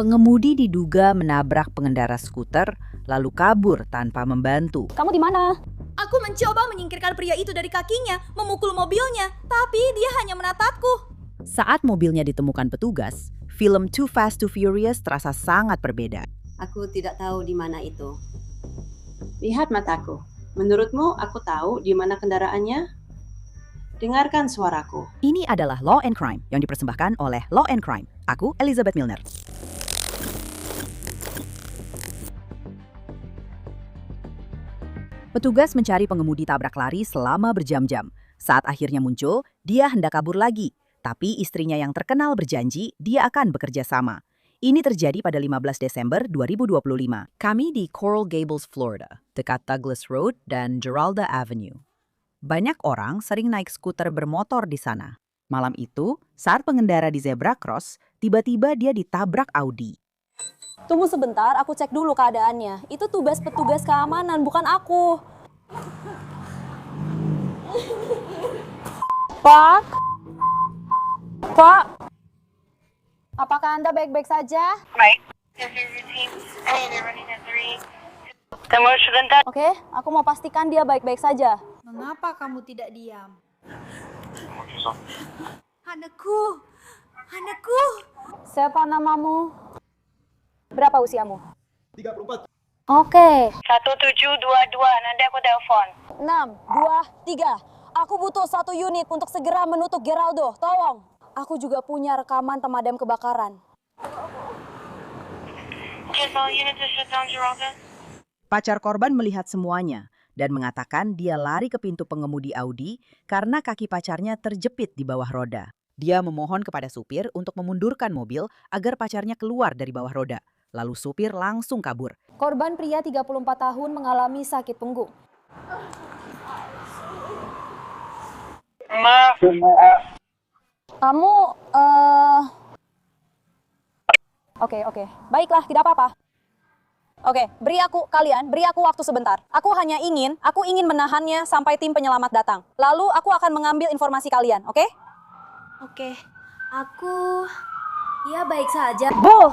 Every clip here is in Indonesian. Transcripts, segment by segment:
Pengemudi diduga menabrak pengendara skuter lalu kabur tanpa membantu. Kamu di mana? Aku mencoba menyingkirkan pria itu dari kakinya, memukul mobilnya, tapi dia hanya menatapku. Saat mobilnya ditemukan petugas, film Too Fast to Furious terasa sangat berbeda. Aku tidak tahu di mana itu. Lihat mataku. Menurutmu aku tahu di mana kendaraannya? Dengarkan suaraku. Ini adalah Law and Crime yang dipersembahkan oleh Law and Crime. Aku Elizabeth Milner. Petugas mencari pengemudi tabrak lari selama berjam-jam. Saat akhirnya muncul, dia hendak kabur lagi. Tapi istrinya yang terkenal berjanji dia akan bekerja sama. Ini terjadi pada 15 Desember 2025. Kami di Coral Gables, Florida, dekat Douglas Road dan Geralda Avenue. Banyak orang sering naik skuter bermotor di sana. Malam itu, saat pengendara di zebra cross, tiba-tiba dia ditabrak Audi. Tunggu sebentar, aku cek dulu keadaannya. Itu tugas petugas keamanan, bukan aku. Pak? Pak? Apakah Anda baik-baik saja? Right. Is your routine? They're running at 3. Tunggu sebentar. Oke, aku mau pastikan dia baik-baik saja. Mengapa kamu tidak diam? Anakku, anakku. Siapa namamu? Berapa usiamu? 34. Oke. 1722, nanti aku telepon. 6, 2, 3. Aku butuh 1 unit untuk segera menutup Geraldo. Tolong. Aku juga punya rekaman pemadam kebakaran. Just all units to shut down Geralda. Pacar korban melihat semuanya dan mengatakan dia lari ke pintu pengemudi Audi karena kaki pacarnya terjepit di bawah roda. Dia memohon kepada supir untuk memundurkan mobil agar pacarnya keluar dari bawah roda. Lalu supir langsung kabur. Korban pria 34 tahun mengalami sakit punggung. Maaf. Kamu, Oke. Baiklah, tidak apa-apa. Oke, beri aku waktu sebentar. Aku ingin menahannya sampai tim penyelamat datang. Lalu aku akan mengambil informasi kalian, oke? Oke, ya baik saja. Bu!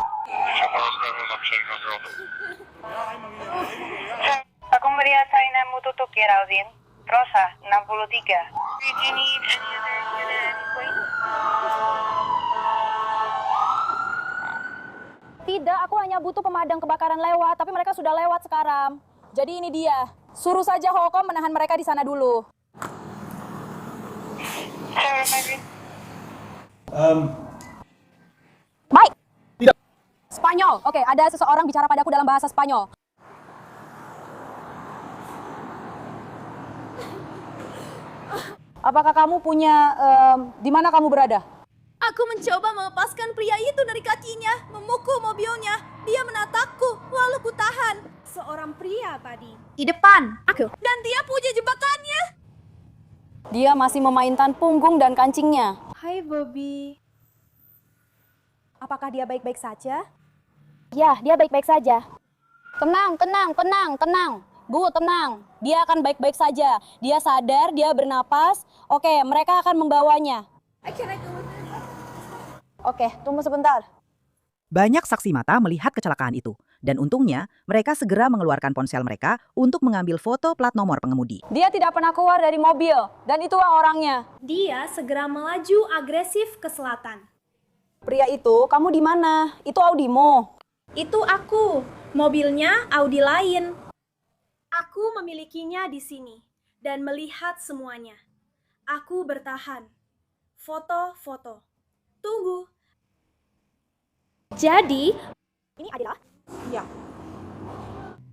Aku melihat sainamu tutup Geraldine. Rosa, 63. Did you need any other unit? Tidak, aku hanya butuh pemadam kebakaran lewat, tapi mereka sudah lewat sekarang. Jadi ini dia. Suruh saja Holcomb menahan mereka di sana dulu. Sarah, Margaret. Baik. Tidak. Spanyol. Oke, ada seseorang bicara padaku dalam bahasa Spanyol. Apakah kamu punya, di mana kamu berada? Aku mencoba melepaskan pria itu dari kakinya, memukul mobilnya. Dia menatapku, lalu ku tahan. Seorang pria tadi. Di depan, aku. Dan dia punya jebakannya. Dia masih memainkan punggung dan kancingnya. Hai Bobby. Apakah dia baik-baik saja? Ya, dia baik-baik saja. Tenang. Bu, tenang. Dia akan baik-baik saja. Dia sadar, dia bernapas. Oke, mereka akan membawanya. Oke, tunggu sebentar. Banyak saksi mata melihat kecelakaan itu. Dan untungnya, mereka segera mengeluarkan ponsel mereka untuk mengambil foto plat nomor pengemudi. Dia tidak pernah keluar dari mobil. Dan itulah orangnya. Dia segera melaju agresif ke selatan. Pria itu, kamu di mana? Itu Audimu. Itu aku. Mobilnya Audi lain. Aku memilikinya di sini dan melihat semuanya. Aku bertahan. Foto-foto. Tunggu. Jadi, Ini adalah? ya.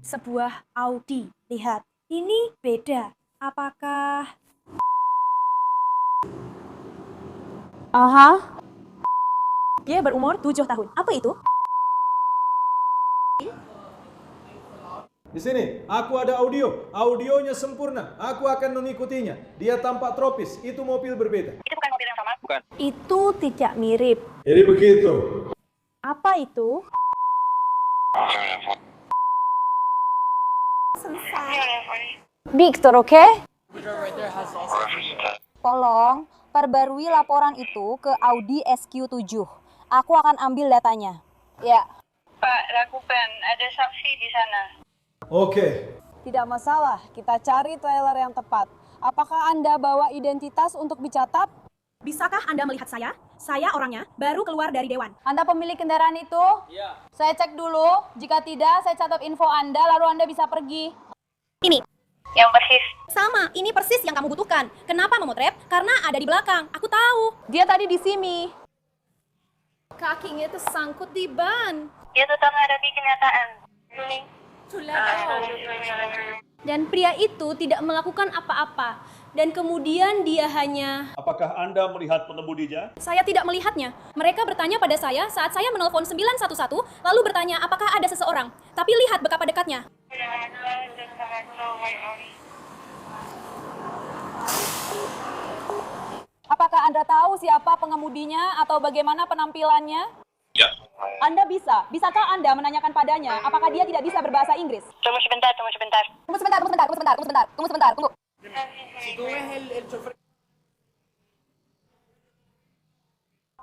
Sebuah Audi. Lihat, ini beda. Apakah Aha. dia berumur 7 tahun? Apa itu? Di sini, aku ada audio. Audionya sempurna. Aku akan mengikutinya. Dia tampak tropis. Itu mobil berbeda. Itu bukan mobil yang sama? Bukan. Itu tidak mirip. Jadi begitu. Apa itu? Victor, oke? Tolong, perbarui laporan itu ke Audi SQ7. Aku akan ambil datanya. Ya. Pak, lakukan. Ada saksi di sana. Oke. Tidak masalah, kita cari trailer yang tepat. Apakah Anda bawa identitas untuk dicatat? Bisakah Anda melihat saya? Saya orangnya, baru keluar dari dewan. Anda pemilik kendaraan itu? Iya. Saya cek dulu. Jika tidak, saya catat info Anda, lalu Anda bisa pergi. Ini. Yang persis. Sama, ini persis yang kamu butuhkan. Kenapa memotret? Karena ada di belakang. Aku tahu. Dia tadi di sini. Kakinya tersangkut di ban. Dia tetap menghadapi kenyataan. Dan pria itu tidak melakukan apa-apa. Dan kemudian dia hanya... Apakah Anda melihat pengemudinya? Saya tidak melihatnya. Mereka bertanya pada saya saat saya menelpon 911, lalu bertanya apakah ada seseorang. Tapi lihat betapa dekatnya. Apakah Anda tahu siapa pengemudinya atau bagaimana penampilannya? Ya. Anda bisa. Bisakah Anda menanyakan padanya apakah dia tidak bisa berbahasa Inggris? Tunggu sebentar. Tunggu.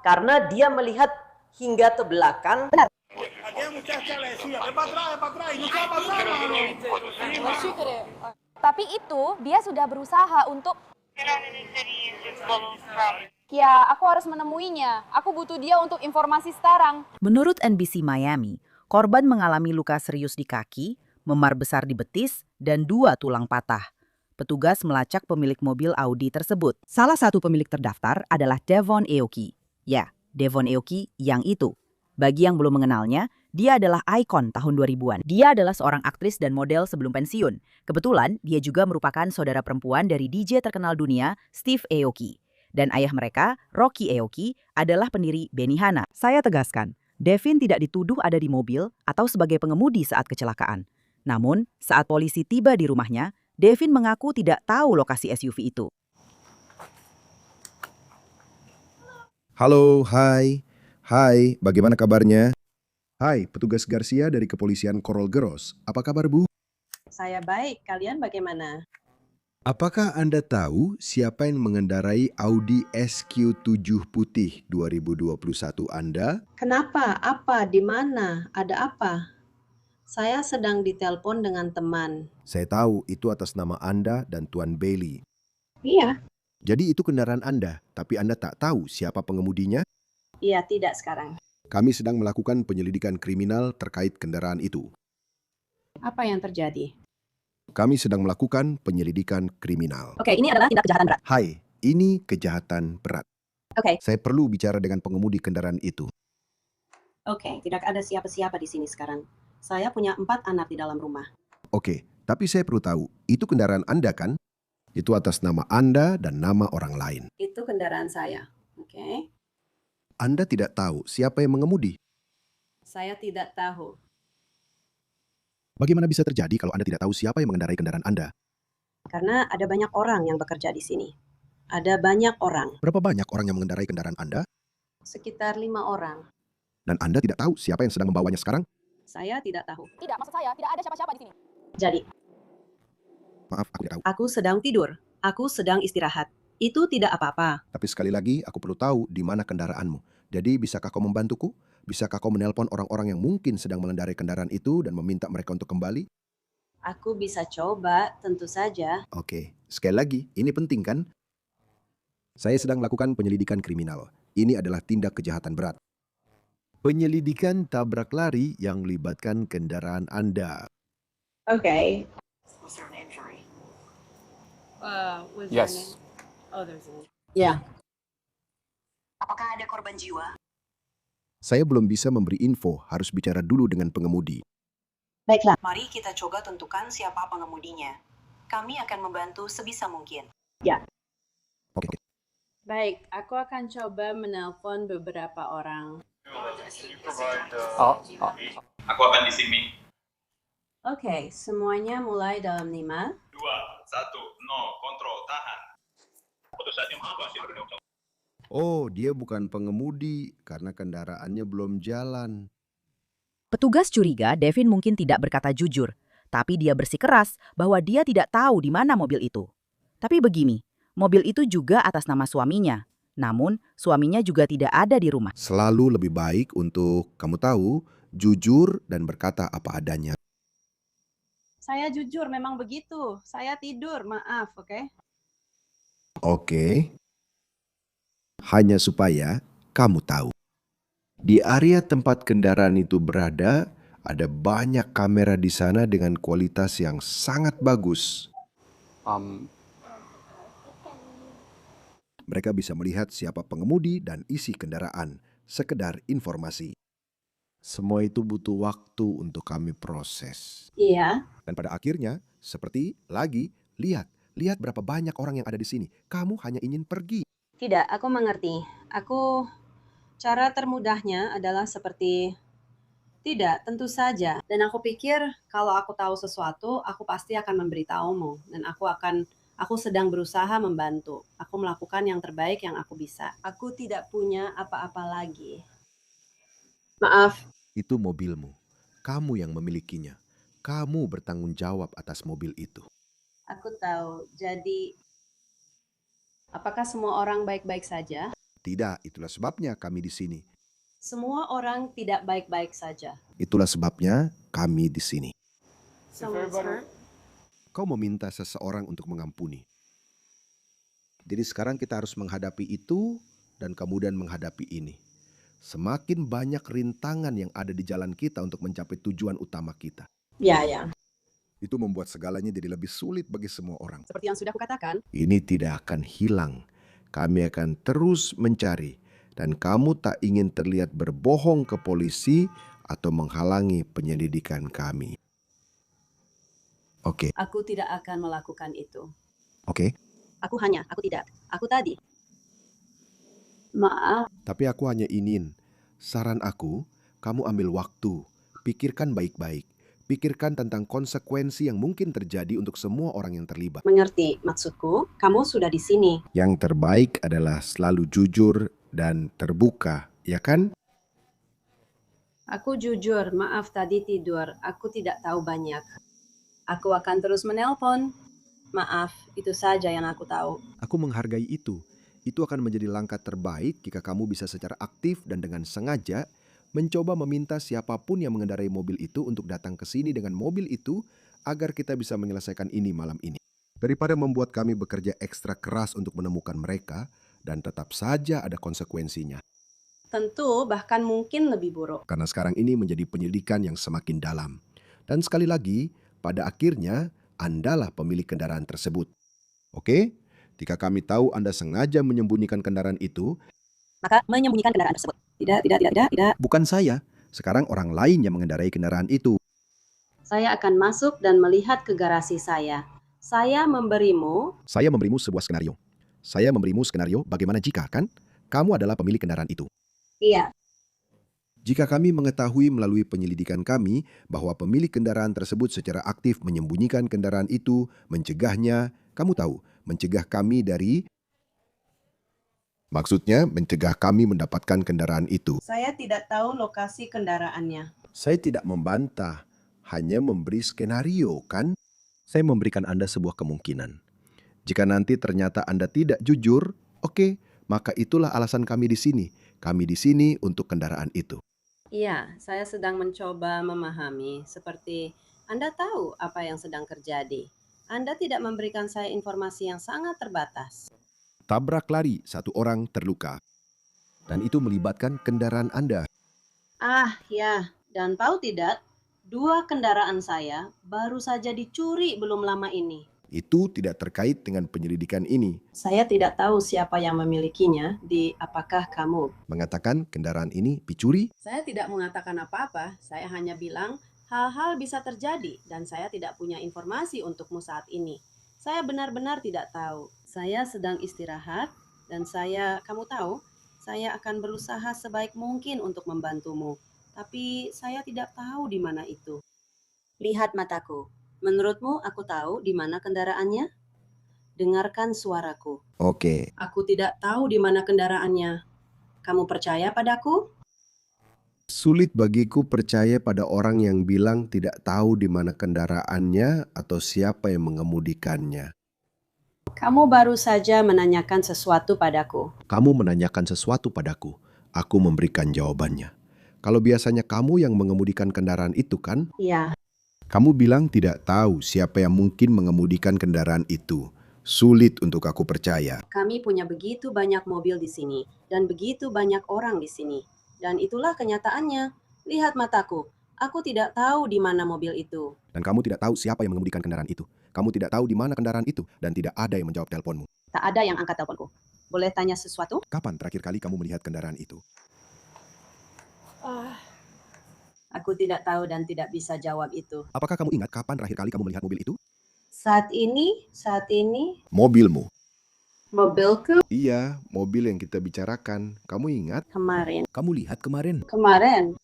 Karena dia melihat hingga ke belakang. Tapi itu dia sudah berusaha untuk... Ya, aku harus menemuinya. Aku butuh dia untuk informasi sekarang. Menurut NBC Miami, korban mengalami luka serius di kaki, memar besar di betis, dan 2 tulang patah. Petugas melacak pemilik mobil Audi tersebut. Salah satu pemilik terdaftar adalah Devon Aoki. Ya, Devon Aoki yang itu. Bagi yang belum mengenalnya, dia adalah ikon tahun 2000-an. Dia adalah seorang aktris dan model sebelum pensiun. Kebetulan, dia juga merupakan saudara perempuan dari DJ terkenal dunia, Steve Aoki. Dan ayah mereka, Rocky Aoki, adalah pendiri Benihana. Saya tegaskan, Devin tidak dituduh ada di mobil atau sebagai pengemudi saat kecelakaan. Namun, saat polisi tiba di rumahnya, Devin mengaku tidak tahu lokasi SUV itu. Halo, hai. Hai, bagaimana kabarnya? Hai, petugas Garcia dari Kepolisian Coral Garos. Apa kabar, Bu? Saya baik, kalian bagaimana? Apakah Anda tahu siapa yang mengendarai Audi SQ7 putih 2021 Anda? Kenapa? Apa? Di mana? Ada apa? Saya sedang ditelepon dengan teman. Saya tahu itu atas nama Anda dan Tuan Bailey. Iya. Jadi itu kendaraan Anda, tapi Anda tak tahu siapa pengemudinya? Iya, tidak sekarang. Kami sedang melakukan penyelidikan kriminal terkait kendaraan itu. Apa yang terjadi? Kami sedang melakukan penyelidikan kriminal. Oke, ini adalah tindak kejahatan berat. Hai, ini kejahatan berat. Oke. Saya perlu bicara dengan pengemudi kendaraan itu. Oke, tidak ada siapa-siapa di sini sekarang. Saya punya 4 anak di dalam rumah. Oke, tapi saya perlu tahu, itu kendaraan Anda kan? Itu atas nama Anda dan nama orang lain. Itu kendaraan saya. Oke. Anda tidak tahu siapa yang mengemudi. Saya tidak tahu. Bagaimana bisa terjadi kalau Anda tidak tahu siapa yang mengendarai kendaraan Anda? Karena ada banyak orang yang bekerja di sini. Ada banyak orang. Berapa banyak orang yang mengendarai kendaraan Anda? Sekitar 5 orang. Dan Anda tidak tahu siapa yang sedang membawanya sekarang? Saya tidak tahu. Tidak, maksud saya tidak ada siapa-siapa di sini. Jadi, Maaf, aku tidak tahu. aku sedang tidur. Aku sedang istirahat. Itu tidak apa-apa. Tapi sekali lagi, aku perlu tahu di mana kendaraanmu. Jadi, bisakah kau membantuku? Bisakah kau menelpon orang-orang yang mungkin sedang mengendarai kendaraan itu dan meminta mereka untuk kembali? Aku bisa coba, tentu saja. Oke, sekali lagi, ini penting kan? Saya sedang melakukan penyelidikan kriminal. Ini adalah tindak kejahatan berat. Penyelidikan tabrak lari yang melibatkan kendaraan Anda. Oke. Yes. Ya. Apakah ada korban jiwa? Saya belum bisa memberi info, harus bicara dulu dengan pengemudi. Baiklah. Mari kita coba tentukan siapa pengemudinya. Kami akan membantu sebisa mungkin. Oke. Baik, aku akan coba menelpon beberapa orang. Aku akan di sini. Oke, semuanya mulai dalam 5. 2, 1, 0, kontrol, tahan. Oh, dia bukan pengemudi karena kendaraannya belum jalan. Petugas curiga Devin mungkin tidak berkata jujur, tapi dia bersikeras bahwa dia tidak tahu di mana mobil itu. Tapi begini, mobil itu juga atas nama suaminya. Namun, suaminya juga tidak ada di rumah. Selalu lebih baik untuk kamu tahu, jujur dan berkata apa adanya. Saya jujur, memang begitu. Saya tidur, maaf, oke? Oke. Hanya supaya kamu tahu. Di area tempat kendaraan itu berada, ada banyak kamera di sana dengan kualitas yang sangat bagus. Mereka bisa melihat siapa pengemudi dan isi kendaraan, sekedar informasi. Semua itu butuh waktu untuk kami proses. Iya. Dan pada akhirnya, seperti lagi, lihat berapa banyak orang yang ada di sini. Kamu hanya ingin pergi. Tidak, aku mengerti. Cara termudahnya adalah seperti, tidak, tentu saja. Dan aku pikir kalau aku tahu sesuatu, aku pasti akan memberitahumu. Dan aku sedang berusaha membantu. Aku melakukan yang terbaik yang aku bisa. Aku tidak punya apa-apa lagi. Maaf. Itu mobilmu. Kamu yang memilikinya. Kamu bertanggung jawab atas mobil itu. Aku tahu. Jadi, apakah semua orang baik-baik saja? Tidak, itulah sebabnya kami di sini. Semua orang tidak baik-baik saja. Itulah sebabnya kami di sini. Someone's hurt. Kau meminta seseorang untuk mengampuni. Jadi sekarang kita harus menghadapi itu dan kemudian menghadapi ini. Semakin banyak rintangan yang ada di jalan kita untuk mencapai tujuan utama kita. Ya. Itu membuat segalanya jadi lebih sulit bagi semua orang. Seperti yang sudah kukatakan. Ini tidak akan hilang. Kami akan terus mencari. Dan kamu tak ingin terlihat berbohong ke polisi atau menghalangi penyelidikan kami. Oke. Aku tidak akan melakukan itu. Oke. Aku tidak. Aku tadi. Maaf. Tapi aku hanya ingin, saran aku, kamu ambil waktu, pikirkan baik-baik. Pikirkan tentang konsekuensi yang mungkin terjadi untuk semua orang yang terlibat. Mengerti maksudku? Kamu sudah di sini. Yang terbaik adalah selalu jujur dan terbuka, ya kan? Aku jujur, maaf tadi tidur. Aku tidak tahu banyak. Aku akan terus menelpon. Maaf, itu saja yang aku tahu. Aku menghargai itu. Itu akan menjadi langkah terbaik jika kamu bisa secara aktif dan dengan sengaja mencoba meminta siapapun yang mengendarai mobil itu untuk datang ke sini dengan mobil itu agar kita bisa menyelesaikan ini malam ini. Daripada membuat kami bekerja ekstra keras untuk menemukan mereka dan tetap saja ada konsekuensinya. Tentu, bahkan mungkin lebih buruk. Karena sekarang ini menjadi penyelidikan yang semakin dalam. Dan sekali lagi, pada akhirnya Andalah pemilik kendaraan tersebut. Oke? Jika kami tahu Anda sengaja menyembunyikan kendaraan itu, Maka menyembunyikan kendaraan tersebut. Tidak. bukan saya. Sekarang orang lain yang mengendarai kendaraan itu. Saya akan masuk dan melihat ke garasi saya. Saya memberimu Sebuah skenario. Saya memberimu skenario bagaimana jika, kan? Kamu adalah pemilik kendaraan itu. Iya. Jika kami mengetahui melalui penyelidikan kami bahwa pemilik kendaraan tersebut secara aktif menyembunyikan kendaraan itu, mencegahnya, kamu tahu, mencegah kami dari... Maksudnya, mencegah kami mendapatkan kendaraan itu. Saya tidak tahu lokasi kendaraannya. Saya tidak membantah, hanya memberi skenario, kan? Saya memberikan Anda sebuah kemungkinan. Jika nanti ternyata Anda tidak jujur, oke, maka itulah alasan kami di sini. Kami di sini untuk kendaraan itu. Iya, saya sedang mencoba memahami. Seperti Anda tahu apa yang sedang terjadi. Anda tidak memberikan saya informasi yang sangat terbatas. Tabrak lari, satu orang terluka. Dan itu melibatkan kendaraan Anda. Ya. Dan tahu tidak, 2 kendaraan saya baru saja dicuri belum lama ini. Itu tidak terkait dengan penyelidikan ini. Saya tidak tahu siapa yang memilikinya. Apakah kamu? Mengatakan kendaraan ini dicuri? Saya tidak mengatakan apa-apa. Saya hanya bilang hal-hal bisa terjadi dan saya tidak punya informasi untukmu saat ini. Saya benar-benar tidak tahu. Saya sedang istirahat dan kamu tahu, saya akan berusaha sebaik mungkin untuk membantumu. Tapi saya tidak tahu di mana itu. Lihat mataku. Menurutmu aku tahu di mana kendaraannya? Dengarkan suaraku. Oke. Aku tidak tahu di mana kendaraannya. Kamu percaya padaku? Sulit bagiku percaya pada orang yang bilang tidak tahu di mana kendaraannya atau siapa yang mengemudikannya. Kamu baru saja menanyakan sesuatu padaku. Kamu menanyakan sesuatu padaku. Aku memberikan jawabannya. Kalau biasanya kamu yang mengemudikan kendaraan itu kan? Iya, Kamu bilang tidak tahu siapa yang mungkin mengemudikan kendaraan itu. Sulit untuk aku percaya. kami punya begitu banyak mobil di sini dan begitu banyak orang di sini. Dan itulah kenyataannya. Lihat mataku. Aku tidak tahu di mana mobil itu. Dan kamu tidak tahu siapa yang mengemudikan kendaraan itu. Kamu tidak tahu di mana kendaraan itu dan tidak ada yang menjawab teleponmu. Tak ada yang angkat teleponku. Boleh tanya sesuatu? Kapan terakhir kali kamu melihat kendaraan itu? Aku tidak tahu dan tidak bisa jawab itu. Apakah kamu ingat kapan terakhir kali kamu melihat mobil itu? Saat ini, Mobilmu. mobilku Iya, mobil yang kita bicarakan. Kamu ingat? kemarin. Kamu lihat kemarin. Kemarin,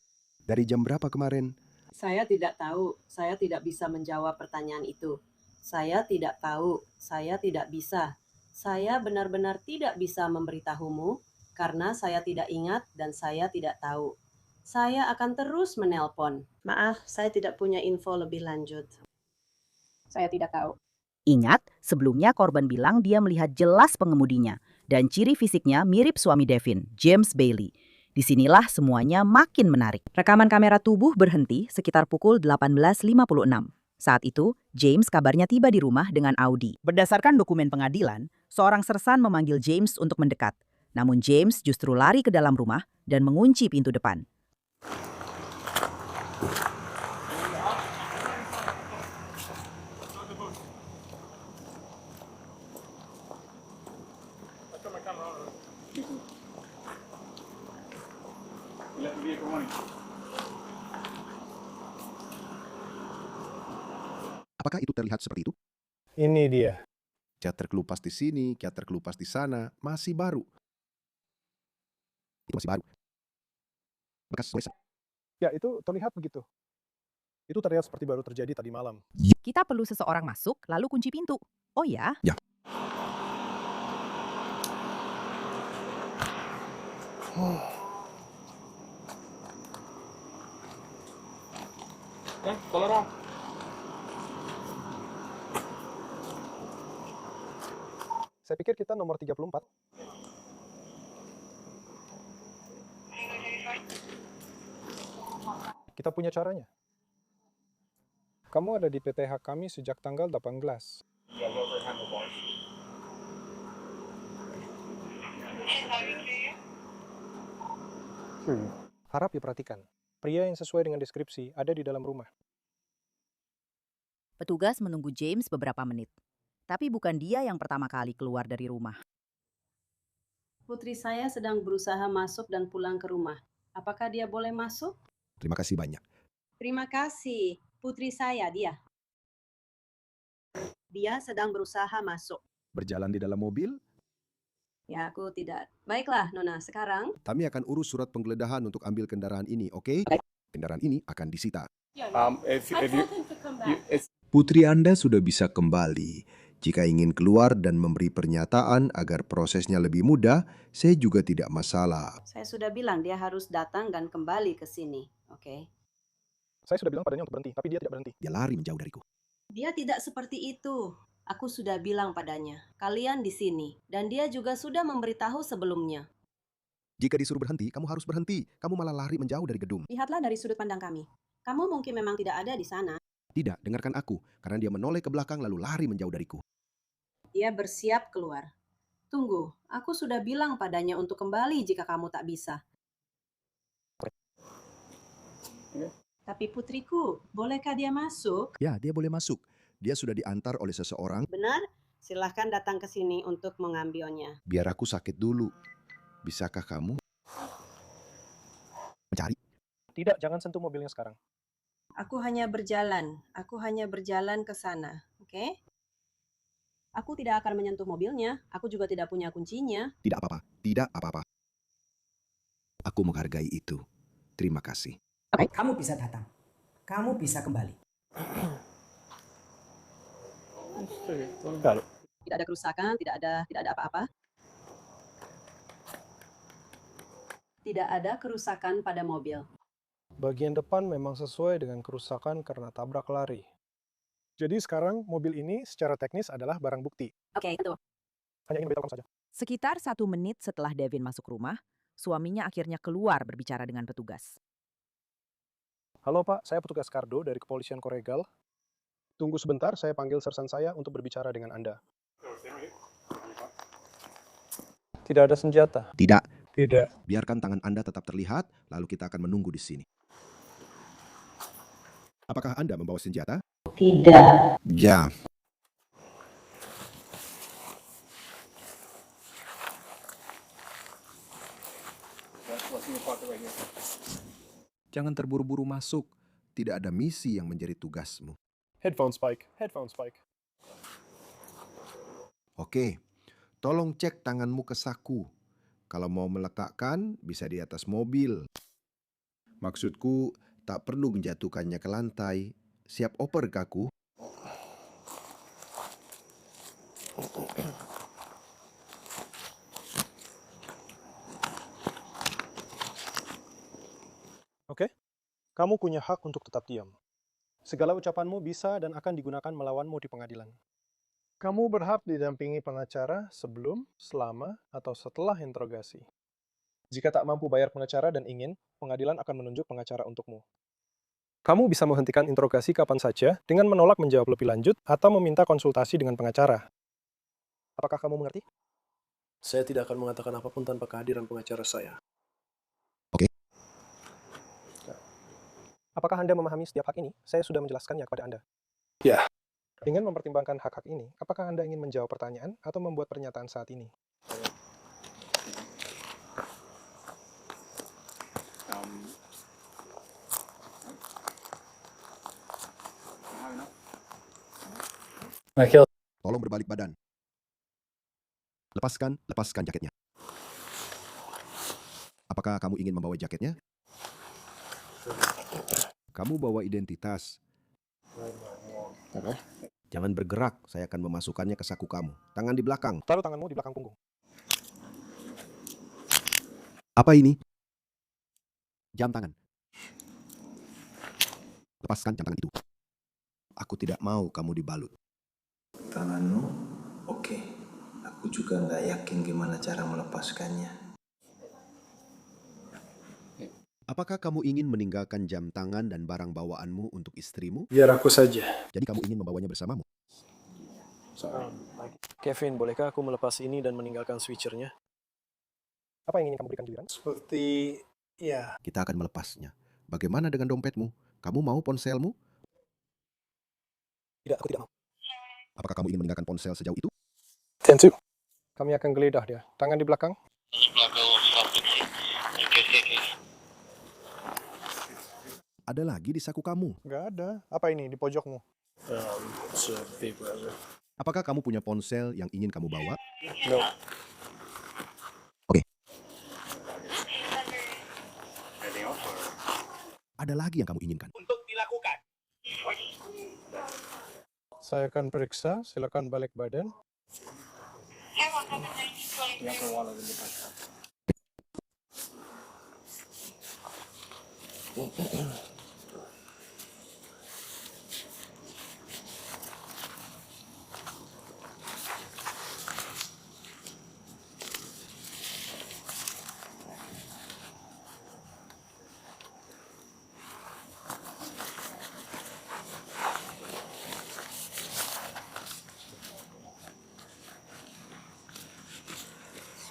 Dari jam berapa kemarin? saya tidak tahu. Saya tidak bisa menjawab pertanyaan itu. Saya tidak tahu. Saya tidak bisa. Saya benar-benar tidak bisa memberitahumu karena saya tidak ingat dan saya tidak tahu. Saya akan terus menelpon. Maaf, saya tidak punya info lebih lanjut. Saya tidak tahu. Ingat, sebelumnya korban bilang dia melihat jelas pengemudinya dan ciri fisiknya mirip suami Devin, James Bailey. Disinilah semuanya makin menarik. Rekaman kamera tubuh berhenti sekitar pukul 18.56. Saat itu, James kabarnya tiba di rumah dengan Audi. Berdasarkan dokumen pengadilan, seorang sersan memanggil James untuk mendekat. Namun James justru lari ke dalam rumah dan mengunci pintu depan. Apakah itu terlihat seperti itu? Ini dia. Cat terkelupas di sini, cat terkelupas di sana, masih baru. Itu masih baru. Bekas tulisan. Ya, itu terlihat begitu. Itu terlihat seperti baru terjadi tadi malam. Kita perlu seseorang masuk, lalu kunci pintu. Oh ya? Ya. Saya pikir kita nomor 34. Kita punya caranya. Kamu ada di PTH kami sejak tanggal 18. Harap diperhatikan. Pria yang sesuai dengan deskripsi ada di dalam rumah. Petugas menunggu James beberapa menit. Tapi bukan dia yang pertama kali keluar dari rumah. Putri saya sedang berusaha masuk dan pulang ke rumah. Apakah dia boleh masuk? Terima kasih banyak. Terima kasih. Putri saya, dia. Dia sedang berusaha masuk. Berjalan di dalam mobil, Ya, aku tidak. Baiklah, Nona. Sekarang, kami akan urus surat penggeledahan untuk ambil kendaraan ini, oke? Kendaraan ini akan disita. Putri Anda sudah bisa kembali. Jika ingin keluar dan memberi pernyataan agar prosesnya lebih mudah, saya juga tidak masalah. saya sudah bilang dia harus datang dan kembali ke sini. Oke? Saya sudah bilang padanya untuk berhenti, tapi dia tidak berhenti. Dia lari menjauh dariku. Dia tidak seperti itu. Aku sudah bilang padanya, kalian di sini. Dan dia juga sudah memberitahu sebelumnya. Jika disuruh berhenti, kamu harus berhenti. Kamu malah lari menjauh dari gedung. Lihatlah dari sudut pandang kami. Kamu mungkin memang tidak ada di sana. Tidak, dengarkan aku. Karena dia menoleh ke belakang lalu lari menjauh dariku. Dia bersiap keluar. Tunggu, aku sudah bilang padanya untuk kembali jika kamu tak bisa. Tapi putriku, bolehkah dia masuk? Ya, dia boleh masuk. Dia sudah diantar oleh seseorang. Benar? Silahkan datang ke sini untuk mengambilnya. Biar aku sakit dulu. Bisakah kamu mencari? Tidak, jangan sentuh mobilnya sekarang. Aku hanya berjalan. Aku hanya berjalan ke sana. Oke? Aku tidak akan menyentuh mobilnya. Aku juga tidak punya kuncinya. Tidak apa-apa. Tidak apa-apa. Aku menghargai itu. Terima kasih. Kamu bisa datang. Kamu bisa kembali. Tidak ada kerusakan, tidak ada apa-apa. Tidak ada kerusakan pada mobil. Bagian depan memang sesuai dengan kerusakan karena tabrak lari. Jadi sekarang mobil ini secara teknis adalah barang bukti. Oke, itu. Hanya ingin beritahu kamu saja. Sekitar 1 menit setelah Devin masuk rumah, suaminya akhirnya keluar berbicara dengan petugas. Halo Pak, saya petugas Kardo dari Kepolisian Koregal. Tunggu sebentar, saya panggil sersan saya untuk berbicara dengan Anda. Tidak ada senjata. Tidak. Tidak. Biarkan tangan Anda tetap terlihat, lalu kita akan menunggu di sini. Apakah Anda membawa senjata? Tidak. Ya. Jangan terburu-buru masuk. Tidak ada misi yang menjadi tugasmu. Headphone spike. Headphone spike. Oke, tolong cek tanganmu ke saku. Kalau mau meletakkan, bisa di atas mobil. Maksudku, tak perlu menjatuhkannya ke lantai. Siap oper kaku? Oke? Kamu punya hak untuk tetap diam. Segala ucapanmu bisa dan akan digunakan melawanmu di pengadilan. Kamu berhak didampingi pengacara sebelum, selama, atau setelah interogasi. Jika tak mampu bayar pengacara dan ingin, pengadilan akan menunjuk pengacara untukmu. Kamu bisa menghentikan interogasi kapan saja dengan menolak menjawab lebih lanjut atau meminta konsultasi dengan pengacara. Apakah kamu mengerti? Saya tidak akan mengatakan apapun tanpa kehadiran pengacara saya. Oke. Apakah Anda memahami setiap hak ini? Saya sudah menjelaskannya kepada Anda. Ya. Dengan mempertimbangkan hak-hak ini, apakah Anda ingin menjawab pertanyaan atau membuat pernyataan saat ini? Tolong berbalik badan. Lepaskan jaketnya. Apakah kamu ingin membawa jaketnya? Kamu bawa identitas. Jangan bergerak, saya akan memasukkannya ke saku kamu. Tangan di belakang. Taruh tanganmu di belakang punggung. Apa ini? Jam tangan. Lepaskan jam tangan itu. Aku tidak mau kamu dibalut. Tanganmu? Oke. Aku juga nggak yakin gimana cara melepaskannya. Apakah kamu ingin meninggalkan jam tangan dan barang bawaanmu untuk istrimu? Biar aku saja. Jadi kamu ingin membawanya bersamamu? Kevin, bolehkah aku melepas ini dan meninggalkan switchernya? Apa yang ingin kamu berikan giliran? Seperti, ya. Kita akan melepasnya. Bagaimana dengan dompetmu? Kamu mau ponselmu? Tidak, aku tidak mau. Apakah kamu ingin meninggalkan ponsel sejauh itu? Tentu. Kami akan geledah dia. Tangan di belakang. Ada lagi di saku kamu. Nggak ada. Apa ini di pojokmu? Apakah kamu punya ponsel yang ingin kamu bawa? No. Oke. Ada lagi yang kamu inginkan? Untuk dilakukan. Saya akan periksa. Silakan balik badan.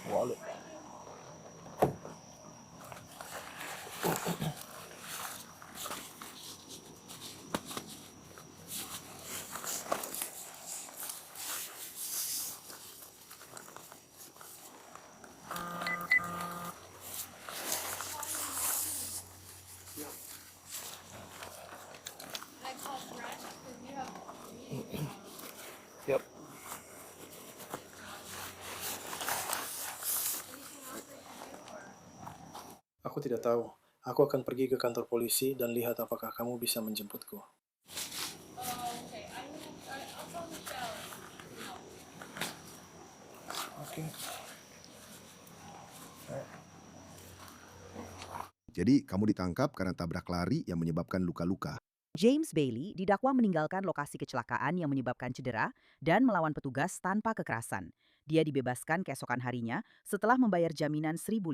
Wallet. Yep. Aku tidak tahu. Aku akan pergi ke kantor polisi dan lihat apakah kamu bisa menjemputku. Oke. Jadi kamu ditangkap karena tabrak lari yang menyebabkan luka-luka. James Bailey didakwa meninggalkan lokasi kecelakaan yang menyebabkan cedera dan melawan petugas tanpa kekerasan. Dia dibebaskan keesokan harinya setelah membayar jaminan $1.500.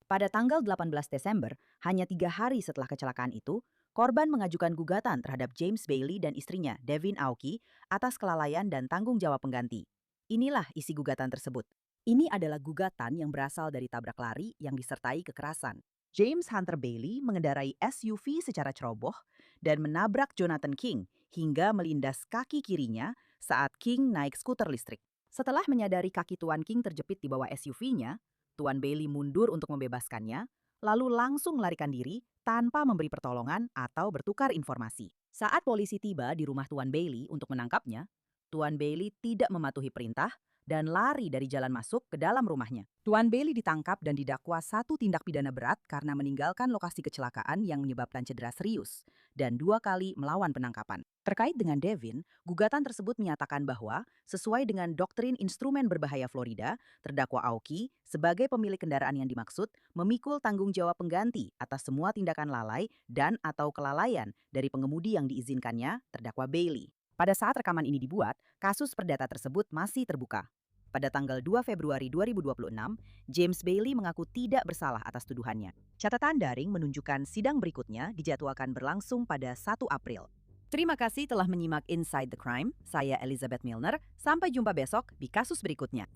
Pada tanggal 18 Desember, hanya 3 hari setelah kecelakaan itu, Korban mengajukan gugatan terhadap James Bailey dan istrinya, Devin Aoki, atas kelalaian dan tanggung jawab pengganti. Inilah isi gugatan tersebut. Ini adalah gugatan yang berasal dari tabrak lari yang disertai kekerasan. James Hunter Bailey mengendarai SUV secara ceroboh dan menabrak Jonathan King hingga melindas kaki kirinya saat King naik skuter listrik. Setelah menyadari kaki Tuan King terjepit di bawah SUV-nya, Tuan Bailey mundur untuk membebaskannya, lalu langsung melarikan diri tanpa memberi pertolongan atau bertukar informasi. Saat polisi tiba di rumah Tuan Bailey untuk menangkapnya, Tuan Bailey tidak mematuhi perintah dan lari dari jalan masuk ke dalam rumahnya. Tuan Bailey ditangkap dan didakwa 1 tindak pidana berat karena meninggalkan lokasi kecelakaan yang menyebabkan cedera serius dan 2 kali melawan penangkapan. Terkait dengan Devin, gugatan tersebut menyatakan bahwa sesuai dengan doktrin instrumen berbahaya Florida, terdakwa Aoki sebagai pemilik kendaraan yang dimaksud memikul tanggung jawab pengganti atas semua tindakan lalai dan atau kelalaian dari pengemudi yang diizinkannya, terdakwa Bailey. Pada saat rekaman ini dibuat, kasus perdata tersebut masih terbuka. Pada tanggal 2 Februari 2026, James Bailey mengaku tidak bersalah atas tuduhannya. Catatan daring menunjukkan sidang berikutnya dijadwalkan berlangsung pada 1 April. Terima kasih telah menyimak Inside the Crime. Saya Elizabeth Milner. Sampai jumpa besok di kasus berikutnya.